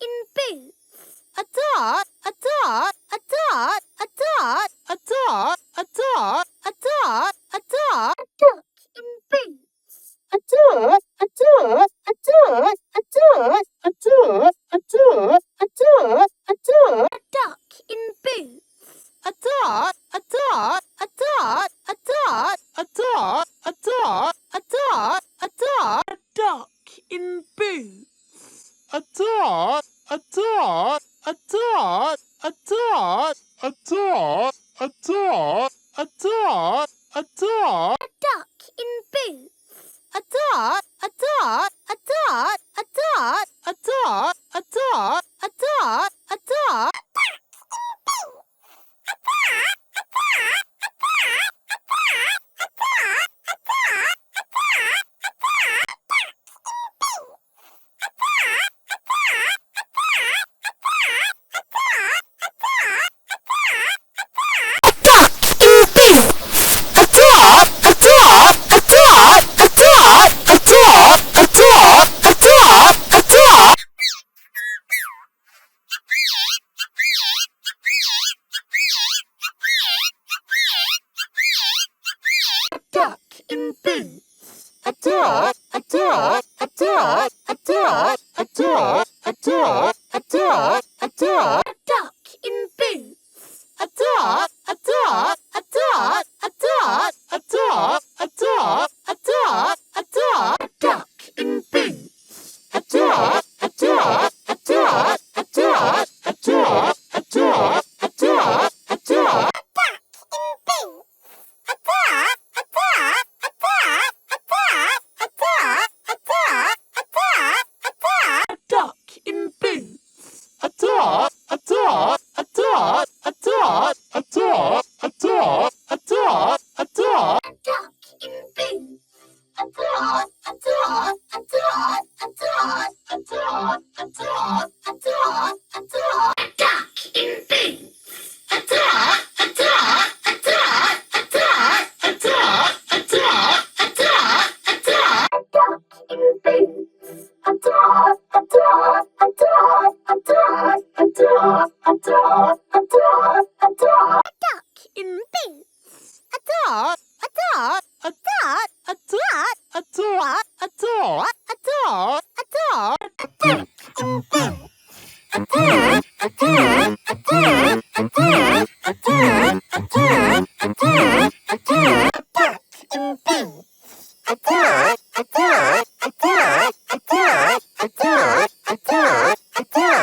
in boots. A duck, a duck, a duck, a duck, a duck, a duck, a duck, a duck. A duck in boots. A duck, a duck, a duck, a duck, a duck, a duck, a duck, a duck. A duck in boots. A duck, a duck, a duck, a duck, a duck, a duck, a duck, a duck. A duck in boots. A duck, a duck, a duck, a duck, a duck, a duck, a duck, a duck. A duck in boots. A duck, a duck, a duck, a duck, a duck, a duck, a duck, a duck. Duck in boots. A duck, a duck, a duck, a duck, a duck, a duck, a duck, a duck. A duck in boots. A duck, a duck, a duck, a duck, a duck, a duck, a duck, a duck. A duck in boots. A duck, a duck, a duck, a duck, a duck, a duck, a duck, a duck. A duck in boots. A duck, a duck, a duck, a duck, a duck, a duck, a duck, a duck. A duck in boots. A duck, a duck, a duck, a duck, a duck, a duck, a duck, a duck. A duck in boots. A duck, a duck, a duck, a duck, a duck, a duck, a duck, a duck. A duck in boots. A duck, a duck, a duck, a duck, a duck, a duck, a duck, a duck. A duck in boots. A duck, a duck, a duck, a duck, a duck, a duck, a duck, a duck. A duck in boots. A duck, a duck, a duck, a duck, a duck, a duck, a duck, a duck. A duck in boots. A duck, a duck, a duck, a duck, a duck, a duck, a duck.